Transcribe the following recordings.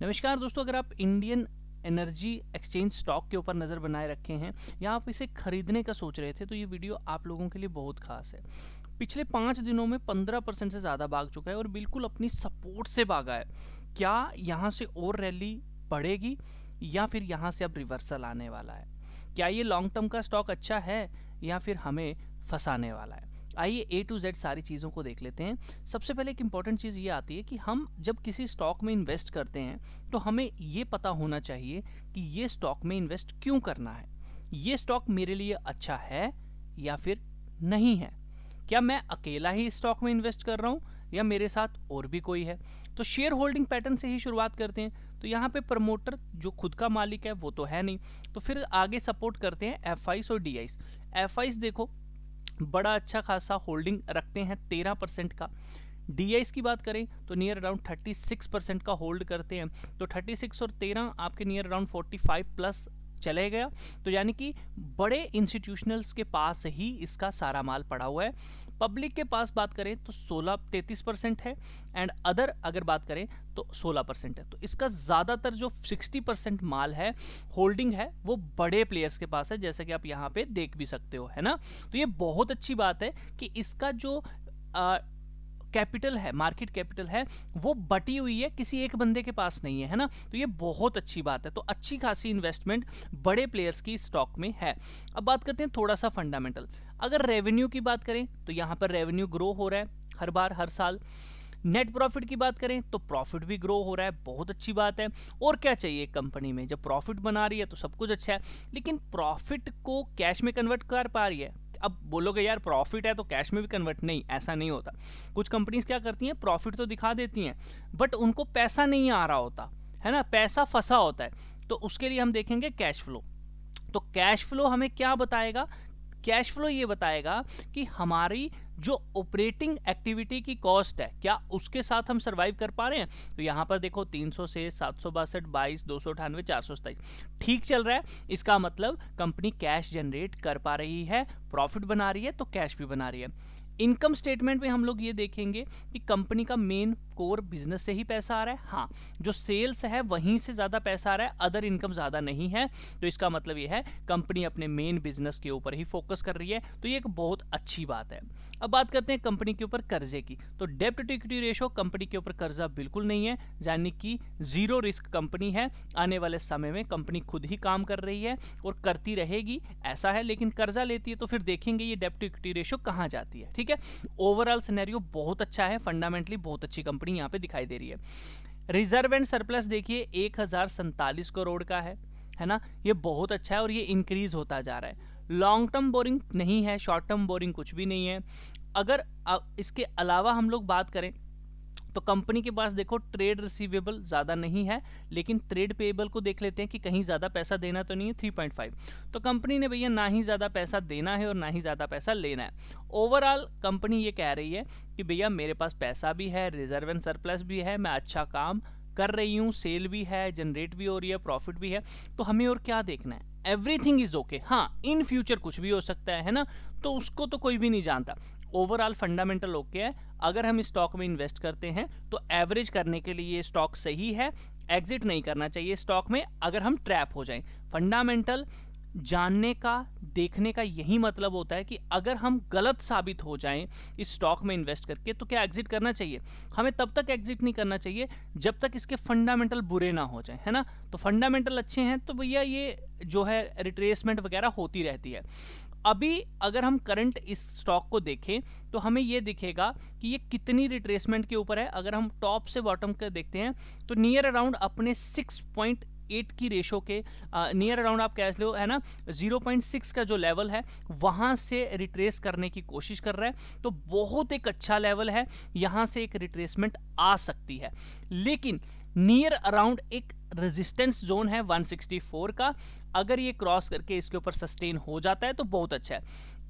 नमस्कार दोस्तों, अगर आप इंडियन एनर्जी एक्सचेंज स्टॉक के ऊपर नज़र बनाए रखे हैं या आप इसे खरीदने का सोच रहे थे तो ये वीडियो आप लोगों के लिए बहुत खास है। पिछले 5 दिनों में 15% से ज़्यादा भाग चुका है और बिल्कुल अपनी सपोर्ट से भागा है। क्या यहाँ से और रैली बढ़ेगी या फिर यहाँ से अब रिवर्सल आने वाला है? क्या ये लॉन्ग टर्म का स्टॉक अच्छा है या फिर हमें फंसाने वाला है? आइए ए टू जेड सारी चीज़ों को देख लेते हैं। सबसे पहले एक इंपॉर्टेंट चीज़ ये आती है कि हम जब किसी स्टॉक में इन्वेस्ट करते हैं तो हमें ये पता होना चाहिए कि ये स्टॉक में इन्वेस्ट क्यों करना है। ये स्टॉक मेरे लिए अच्छा है या फिर नहीं है। क्या मैं अकेला ही स्टॉक में इन्वेस्ट कर रहा हूँ या मेरे साथ और भी कोई है? तो शेयर होल्डिंग पैटर्न से ही शुरुआत करते हैं। तो यहाँ पे प्रमोटर जो खुद का मालिक है वो तो है नहीं, तो फिर आगे सपोर्ट करते हैं एफआईस और डीआईस। एफआईस देखो बड़ा अच्छा खासा होल्डिंग रखते हैं 13% का। डीआईस की बात करें तो नियर अराउंड 36% का होल्ड करते हैं। तो 36 और 13 आपके नियर अराउंड 45 प्लस चले गया। तो यानी कि बड़े इंस्टीट्यूशनल्स के पास ही इसका सारा माल पड़ा हुआ है। पब्लिक के पास बात करें तो 33% है एंड अदर अगर बात करें तो 16% है। तो इसका ज़्यादातर जो 60% माल है, होल्डिंग है, वो बड़े प्लेयर्स के पास है, जैसे कि आप यहाँ पे देख भी सकते हो, है ना। तो ये बहुत अच्छी बात है कि इसका जो कैपिटल है, मार्केट कैपिटल है, वो बटी हुई है, किसी एक बंदे के पास नहीं है ना। तो ये बहुत अच्छी बात है। तो अच्छी खासी इन्वेस्टमेंट बड़े प्लेयर्स की स्टॉक में है। अब बात करते हैं थोड़ा सा फंडामेंटल। अगर रेवेन्यू की बात करें तो यहाँ पर रेवेन्यू ग्रो हो रहा है हर बार हर साल। नेट प्रॉफिट की बात करें तो प्रॉफिट भी ग्रो हो रहा है, बहुत अच्छी बात है। और क्या चाहिए कंपनी में, जब प्रॉफिट बना रही है तो सब कुछ अच्छा है। लेकिन प्रॉफिट को कैश में कन्वर्ट कर पा रही है? अब बोलोगे यार प्रॉफिट है तो कैश में भी कन्वर्ट, नहीं, ऐसा नहीं होता। कुछ कंपनीज क्या करती हैं, प्रॉफिट तो दिखा देती हैं बट उनको पैसा नहीं आ रहा होता है ना, पैसा फंसा होता है। तो उसके लिए हम देखेंगे कैश फ्लो। तो कैश फ्लो हमें क्या बताएगा? कैश फ्लो ये बताएगा कि हमारी जो ऑपरेटिंग एक्टिविटी की कॉस्ट है, क्या उसके साथ हम सरवाइव कर पा रहे हैं। तो यहाँ पर देखो 300 से 762, 22, 298, 427 ठीक चल रहा है। इसका मतलब कंपनी कैश जनरेट कर पा रही है, प्रॉफिट बना रही है, तो कैश भी बना रही है। इनकम स्टेटमेंट में हम लोग ये देखेंगे कि कंपनी का मेन कोर बिजनेस से ही पैसा आ रहा है। हाँ, जो सेल्स है वहीं से ज़्यादा पैसा आ रहा है, अदर इनकम ज़्यादा नहीं है। तो इसका मतलब ये है कंपनी अपने मेन बिजनेस के ऊपर ही फोकस कर रही है। तो ये एक बहुत अच्छी बात है। अब बात करते हैं कंपनी के ऊपर कर्जे की। तो डेब्ट टू इक्विटी रेशो, कंपनी के ऊपर कर्जा बिल्कुल नहीं है, यानी कि जीरो रिस्क कंपनी है। आने वाले समय में कंपनी खुद ही काम कर रही है और करती रहेगी, ऐसा है। लेकिन कर्जा लेती है तो फिर देखेंगे ये डेब्ट टू इक्विटी रेशो कहाँ जाती है। ठीक है, ओवरऑल सिनेरियो बहुत अच्छा है, फंडामेंटली बहुत अच्छी कंपनी यहाँ पे दिखाई दे रही है। रिजर्व एंड सरप्लस देखिए 1047 करोड़ का है ना, ये बहुत अच्छा है और ये इंक्रीज होता जा रहा है। लॉन्ग टर्म बोरिंग नहीं है, शॉर्ट टर्म बोरिंग कुछ भी नहीं है। अगर इसके अलावा हम लोग बात करें तो कंपनी के पास देखो ट्रेड रिसीवेबल ज़्यादा नहीं है, लेकिन ट्रेड पेएबल को देख लेते हैं कि कहीं ज़्यादा पैसा देना तो नहीं है, 3.5। तो कंपनी ने भैया ना ही ज़्यादा पैसा देना है और ना ही ज़्यादा पैसा लेना है। ओवरऑल कंपनी ये कह रही है कि भैया मेरे पास पैसा भी है, रिजर्व एंड सरप्लस भी है, मैं अच्छा काम कर रही हूँ, सेल भी है, जनरेट भी हो रही है, प्रॉफिट भी है, तो हमें और क्या देखना है, एवरीथिंग इज ओके। हाँ, इन फ्यूचर कुछ भी हो सकता है ना, तो उसको तो कोई भी नहीं जानता। ओवरऑल फंडामेंटल ओके है। अगर हम स्टॉक में इन्वेस्ट करते हैं तो एवरेज करने के लिए ये स्टॉक सही है, एग्जिट नहीं करना चाहिए स्टॉक में अगर हम ट्रैप हो जाएं। फंडामेंटल जानने का, देखने का यही मतलब होता है कि अगर हम गलत साबित हो जाएं इस स्टॉक में इन्वेस्ट करके तो क्या एग्जिट करना चाहिए? हमें तब तक एग्जिट नहीं करना चाहिए जब तक इसके फंडामेंटल बुरे ना हो जाएं, है ना। तो फंडामेंटल अच्छे हैं तो भैया ये जो है रिट्रेसमेंट वगैरह होती रहती है। अभी अगर हम करंट इस स्टॉक को देखें तो हमें ये दिखेगा कि ये कितनी रिट्रेसमेंट के ऊपर है। अगर हम टॉप से बॉटम का देखते हैं तो नियर अराउंड अपने 6.8 की रेशो के नियर अराउंड आप कह लो, है ना, 0.6 का जो लेवल है वहां से रिट्रेस करने की कोशिश कर रहा है। तो बहुत एक अच्छा लेवल है, यहां से एक रिट्रेसमेंट आ सकती है। लेकिन नियर अराउंड एक रेजिस्टेंस जोन है 164 का, अगर ये क्रॉस करके इसके ऊपर सस्टेन हो जाता है तो बहुत अच्छा है।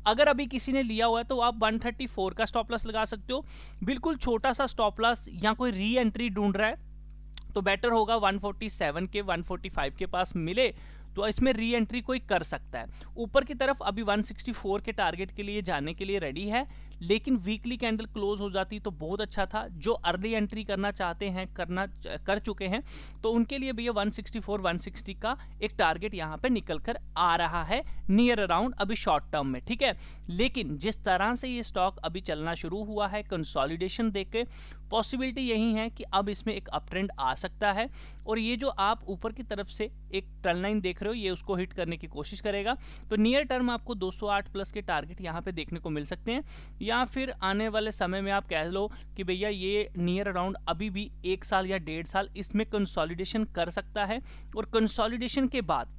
अगर अभी किसी ने लिया हुआ है तो आप 134 का स्टॉप लॉस लगा सकते हो, बिल्कुल छोटा सा स्टॉप लॉस, या कोई री एंट्री ढूंढ रहा है तो बेटर होगा 147 के 145 के पास मिले तो इसमें री एंट्री कोई कर सकता है। ऊपर की तरफ अभी 164 के टारगेट के लिए जाने के लिए रेडी है, लेकिन वीकली कैंडल क्लोज हो जाती तो बहुत अच्छा था। जो अर्ली एंट्री करना चाहते हैं, कर चुके हैं, तो उनके लिए भैया 164 160 का एक टारगेट यहाँ पे निकल कर आ रहा है नियर अराउंड अभी शॉर्ट टर्म में, ठीक है। लेकिन जिस तरह से ये स्टॉक अभी चलना शुरू हुआ है कंसोलिडेशन देख के, पॉसिबिलिटी यही है कि अब इसमें एक अप ट्रेंड आ सकता है, और ये जो आप ऊपर की तरफ से एक ट्रेंड लाइन देख रहे हो, ये उसको हिट करने की कोशिश करेगा। तो नियर टर्म आपको 208 प्लस के टारगेट यहाँ पे देखने को मिल सकते हैं, या फिर आने वाले समय में आप कह लो कि भैया ये नियर अराउंड अभी भी 1 साल या 1.5 साल इसमें कंसोलिडेशन कर सकता है। और कंसोलिडेशन के बाद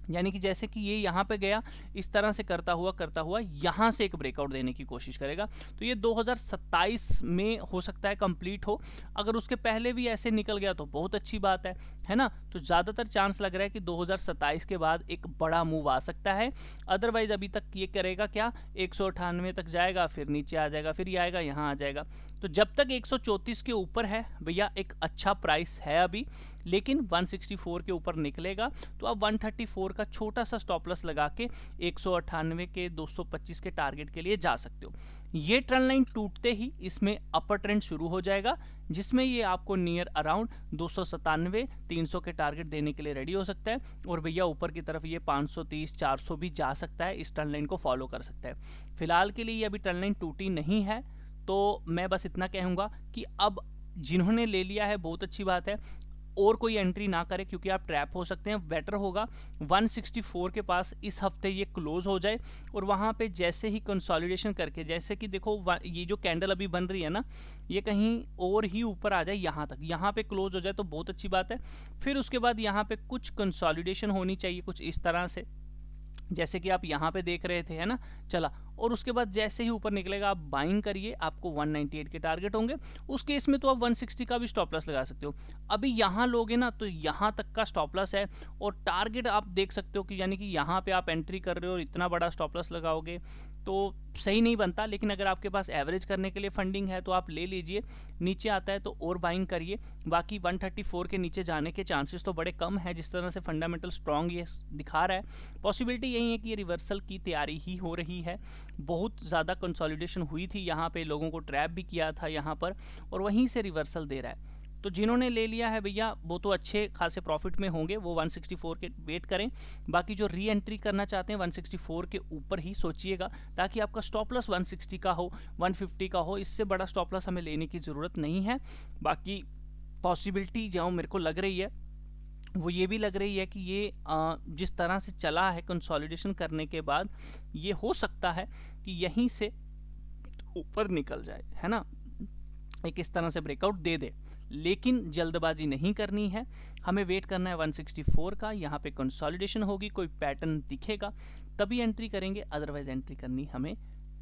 यानी कि जैसे कि ये यहाँ पे गया, इस तरह से करता हुआ यहाँ से एक ब्रेकआउट देने की कोशिश करेगा। तो ये 2027 में हो सकता है कंप्लीट हो। अगर उसके पहले भी ऐसे निकल गया तो बहुत अच्छी बात है ना। तो ज़्यादातर चांस लग रहा है कि 2027 के बाद एक बड़ा मूव आ सकता है। अदरवाइज अभी तक ये करेगा क्या, 198 तक जाएगा, फिर नीचे आ जाएगा, फिर ये आएगा, यहाँ आ जाएगा। तो जब तक 134 के ऊपर है भैया एक अच्छा प्राइस है अभी, लेकिन 164 के ऊपर निकलेगा तो आप 134 का छोटा सा स्टॉप लॉस लगा के 198 के 225 के टारगेट के लिए जा सकते हो। ये ट्रेंड लाइन टूटते ही इसमें अपर ट्रेंड शुरू हो जाएगा, जिसमें ये आपको नियर अराउंड 297 300 के टारगेट देने के लिए रेडी हो सकता है। और भैया ऊपर की तरफ ये 530 400 भी जा सकता है, इस ट्रेंड लाइन को फॉलो कर सकता है। फिलहाल के लिए ये अभी ट्रेंड लाइन टूटी नहीं है, तो मैं बस इतना कहूँगा कि अब जिन्होंने ले लिया है बहुत अच्छी बात है, और कोई एंट्री ना करे, क्योंकि आप ट्रैप हो सकते हैं। बेटर होगा 164 के पास इस हफ्ते ये क्लोज हो जाए, और वहाँ पे जैसे ही कंसोलिडेशन करके, जैसे कि देखो ये जो कैंडल अभी बन रही है ना, ये कहीं और ही ऊपर आ जाए यहाँ तक, यहाँ पे क्लोज हो जाए तो बहुत अच्छी बात है। फिर उसके बाद यहाँ पे कुछ कंसोलिडेशन होनी चाहिए कुछ इस तरह से, जैसे कि आप यहाँ पे देख रहे थे, है ना, चला। और उसके बाद जैसे ही ऊपर निकलेगा आप बाइंग करिए, आपको 198 के टारगेट होंगे। उस केस में तो आप 160 का भी स्टॉप लॉस लगा सकते हो। अभी यहाँ लोगे ना तो यहाँ तक का स्टॉप लॉस है, और टारगेट आप देख सकते हो कि यानी कि यहाँ पे आप एंट्री कर रहे हो और इतना बड़ा स्टॉप लॉस लगाओगे तो सही नहीं बनता। लेकिन अगर आपके पास एवरेज करने के लिए फंडिंग है तो आप ले लीजिए, नीचे आता है तो और बाइंग करिए। बाकी 134 के नीचे जाने के चांसेस तो बड़े कम है, जिस तरह से फंडामेंटल स्ट्रॉन्ग ये दिखा रहा है। पॉसिबिलिटी यही है कि ये रिवर्सल की तैयारी ही हो रही है। बहुत ज़्यादा कंसोलिडेशन हुई थी यहाँ पे, लोगों को ट्रैप भी किया था यहाँ पर, और वहीं से रिवर्सल दे रहा है। तो जिन्होंने ले लिया है भैया वो तो अच्छे खासे प्रॉफिट में होंगे, वो 164 के वेट करें। बाकी जो री एंट्री करना चाहते हैं 164 के ऊपर ही सोचिएगा, ताकि आपका स्टॉप लॉस 160 का हो, 150 का हो। इससे बड़ा स्टॉप लॉस हमें लेने की ज़रूरत नहीं है। बाकी पॉसिबिलिटी जो मेरे को लग रही है वो ये भी लग रही है कि ये जिस तरह से चला है कंसोलिडेशन करने के बाद, ये हो सकता है कि यहीं से ऊपर निकल जाए, है ना, एक इस तरह से ब्रेकआउट दे दे। लेकिन जल्दबाजी नहीं करनी है, हमें वेट करना है 164 का। यहाँ पे कंसोलिडेशन होगी, कोई पैटर्न दिखेगा तभी एंट्री करेंगे, अदरवाइज एंट्री करनी हमें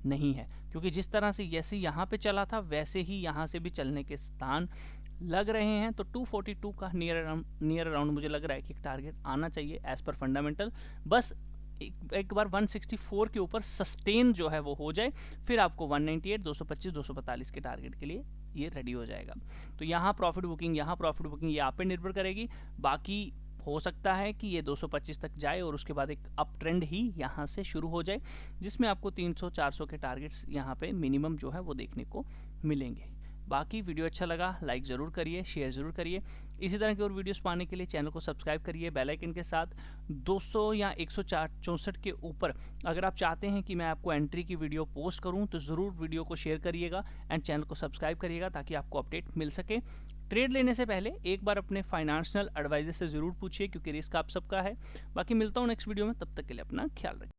नहीं है। क्योंकि जिस तरह से जैसे यहाँ पे चला था वैसे ही यहाँ से भी चलने के स्थान लग रहे हैं। तो 242 का नियर अराउंड मुझे लग रहा है कि एक टारगेट आना चाहिए एज पर फंडामेंटल। बस एक बार 164 के ऊपर सस्टेन जो है वो हो जाए, फिर आपको 198 225 242 के टारगेट के लिए ये रेडी हो जाएगा। तो यहाँ प्रॉफिट बुकिंग ये आप पे निर्भर करेगी। बाकी हो सकता है कि ये 225 तक जाए और उसके बाद एक अप ट्रेंड ही यहाँ से शुरू हो जाए, जिसमें आपको 300 400 के टारगेट्स यहाँ पे मिनिमम जो है वो देखने को मिलेंगे। बाकी वीडियो अच्छा लगा लाइक ज़रूर करिए, शेयर ज़रूर करिए। इसी तरह की और वीडियोस पाने के लिए चैनल को सब्सक्राइब करिए बेल आइकन के साथ। 200 या 164 के ऊपर अगर आप चाहते हैं कि मैं आपको एंट्री की वीडियो पोस्ट करूं तो ज़रूर वीडियो को शेयर करिएगा एंड चैनल को सब्सक्राइब करिएगा, ताकि आपको अपडेट मिल सके। ट्रेड लेने से पहले एक बार अपने फाइनेंशियल एडवाइजर से ज़रूर पूछिए, क्योंकि रिस्क आप सबका है। बाकी मिलता हूँ नेक्स्ट वीडियो में, तब तक के लिए अपना ख्याल रखिए।